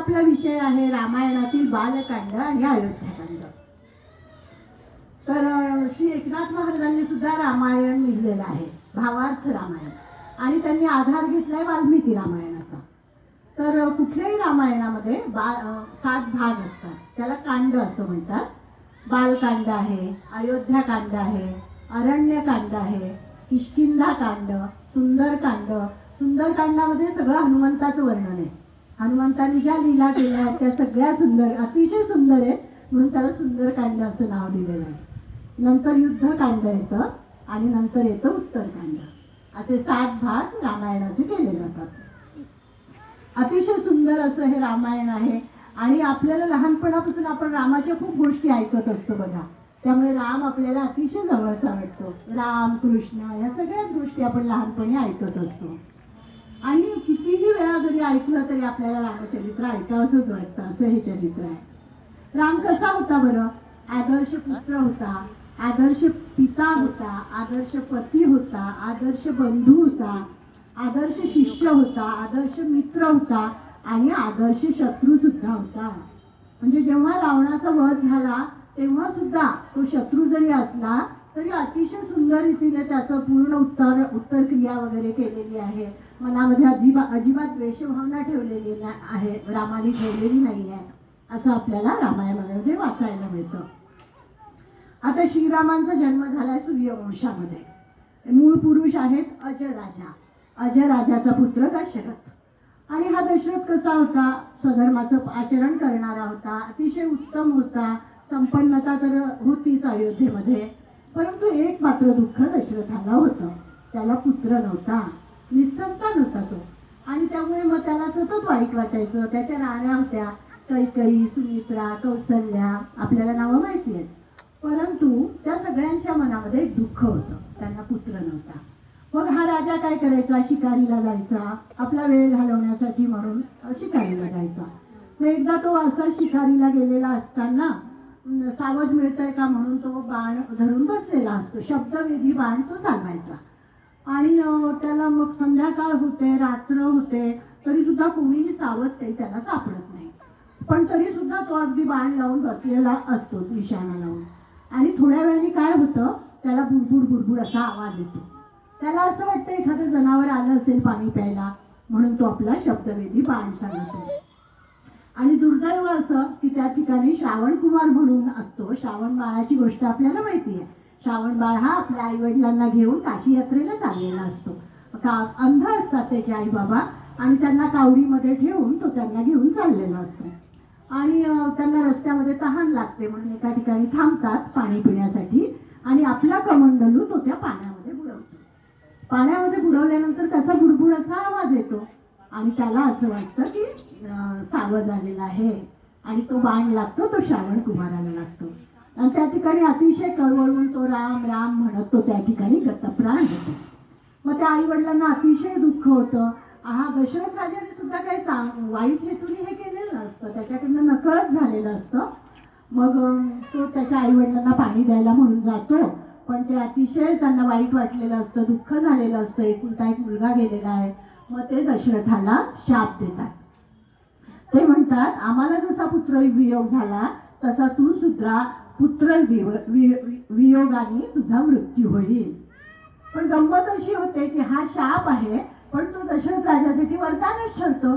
आपला विषय आहे रामायणातील बालकांड आणि अयोध्याकांड. तर श्री एकनाथ महाराजांनी सुद्धा रामायण लिहिलेलं आहे, भावार्थ रामायण, आणि त्यांनी आधार घेतलाय वाल्मिकी रामायणाचा. तर कुठल्याही रामायणामध्ये 7 भाग असतात, त्याला कांड असं म्हणतात. बालकांड आहे, अयोध्याकांड आहे, अरण्यकांड आहे, किष्किंधाकांड, सुंदरकांड. सुंदरकांडामध्ये सगळं हनुमंताचं वर्णन आहे. हनुमंतांनी ज्या लीला केल्या त्या सगळ्या सुंदर, अतिशय सुंदर आहेत, म्हणून त्याला सुंदरकांड असं नाव दिलेलं आहे. नंतर युद्धकांड येतं आणि नंतर येतं उत्तरकांड. असे 7 भाग रामायणाचे केले जातात. अतिशय सुंदर असं हे रामायण आहे. आणि आपल्याला लहानपणापासून आपण रामाच्या खूप गोष्टी ऐकत असतो बघा, त्यामुळे राम आपल्याला अतिशय जवळचा वाटतो. राम कृष्ण या सगळ्याच गोष्टी आपण लहानपणी ऐकत असतो. आणि कितीही वेळा जरी ऐकलं तरी आपल्याला रामचरित्र ऐकावंसंच वाटतं, असं हे चरित्र आहे. राम कसा होता बरं? आदर्श पुत्र होता, आदर्श पिता होता, आदर्श पती होता, आदर्श बंधू होता, आदर्श शिष्य होता, आदर्श मित्र होता आणि आदर्श शत्रू सुद्धा होता. म्हणजे जेव्हा रावणाचा वध झाला तेव्हा सुद्धा तो शत्रू जरी असला तरी अतिशय सुंदर रीतीने त्याचं पूर्ण उत्तर क्रिया वगैरे केलेली आहे. मनामध्ये अजिबात द्वेषभावना ठेवलेली आहे, रामाने ठेवलेली नाही आहे, असं आपल्याला रामायणामध्ये वाचायला मिळतं. आता श्रीरामांचा जन्म झालाय सूर्यवंशामध्ये. मूळ पुरुष आहेत अजराजा. अजराजाचा पुत्र दशरथ. आणि हा दशरथ कसा होता? स्वधर्माचं आचरण करणारा होता, अतिशय उत्तम होता, संपन्नता तर होतीच अयोध्येमध्ये. परंतु एक मात्र दुःख दशरथाला होतं, त्याला पुत्र नव्हता, निसंतान होता तो. आणि त्यामुळे मग त्याला सतत वाईट वाटायचं. त्याच्या राण्या होत्या कैकेयी, सुमित्रा, कौसल्या, आपल्याला नावं माहिती आहेत. परंतु त्या सगळ्यांच्या मनामध्ये दुःख होतं, त्यांना पुत्र नव्हता. मग हा राजा काय करायचा? शिकारीला जायचा, आपला वेळ घालवण्यासाठी म्हणून शिकारीला जायचा. मग एकदा तो असा शिकारीला गेलेला असताना सावज मिळतंय का म्हणून तो बाण धरून बसलेला असतो, शब्दवेधी बाण तो चालवायचा. आणि त्याला मग संध्याकाळ होते, रात्र होते, तरी सुद्धा कोणीही सावज काही त्याला सापडत नाही. पण तरी सुद्धा तो अगदी बाण लावून बसलेला असतो, निशाणा लावून. आणि थोड्या वेळाने काय होतं, त्याला बुडबुड बुडबुड असा आवाज येतो. त्याला असं वाटतं एखादं जनावर आलं असेल पाणी प्यायला, म्हणून तो आपला शब्दवेधी बाण सांगतो. आणि दुर्दैव असं की त्या ठिकाणी श्रावण कुमार म्हणून असतो. श्रावण बाळाची गोष्ट आपल्याला माहिती आहे. श्रावण बाळ हा आपल्या आई वडिलांना घेऊन काशी यात्रेला चाललेला असतो. अंध असतात त्याचे आई बाबा, आणि त्यांना कावडीमध्ये ठेवून तो त्यांना घेऊन चाललेला असतो. आणि त्यांना रस्त्यामध्ये तहान लागते म्हणून एका ठिकाणी थांबतात पाणी पिण्यासाठी. आणि आपला कमंडलू तो त्या पाण्यामध्ये बुडवतो. पाण्यामध्ये बुडवल्यानंतर त्याचा बुडबुड असा आवाज येतो आणि त्याला असं वाटतं की सावज आलेला आहे. आणि तो बाण लागतो, तो श्रावण कुमाराला लागतो. आणि त्या ठिकाणी अतिशय कळवळून तो राम राम म्हणत तो त्या ठिकाणी गतप्राण होतो. मग त्या आई वडिलांना अतिशय दुःख होतं. हा दशरथ राजाने सुद्धा काही वाईट हेतूने हे केलेलं नसतं, त्याच्याकडनं नकळत झालेलं असतं. मग तो त्याच्या आई वडिलांना पाणी द्यायला म्हणून जातो, पण ते अतिशय त्यांना वाईट वाटलेलं असतं, दुःख झालेलं असतं, एकुलता एक मुलगा गेलेला आहे. मग ते दशरथाला शाप देतात. ते म्हणतात, आम्हाला जसा पुत्र वियोग झाला तसा तू सुद्धा पुत्र वियोगाने तुझा मृत्यू होईल. पण गंमत अशी होते की हा शाप आहे, पण तो दशरथ राजासाठी वरदानच ठरतो,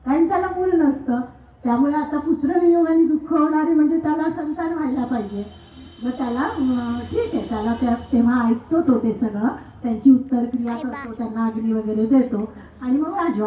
कारण त्याला मूल नसतं. त्यामुळे आता पुत्र वियोगाने दुःख होणारे म्हणजे त्याला संतान व्हायला पाहिजे. मग त्याला ठीक आहे, त्याला तेव्हा ऐकतो तो ते सगळं, त्यांची उत्तर क्रिया करतो, त्यांना अग्नी वगैरे देतो आणि मग राजवाडा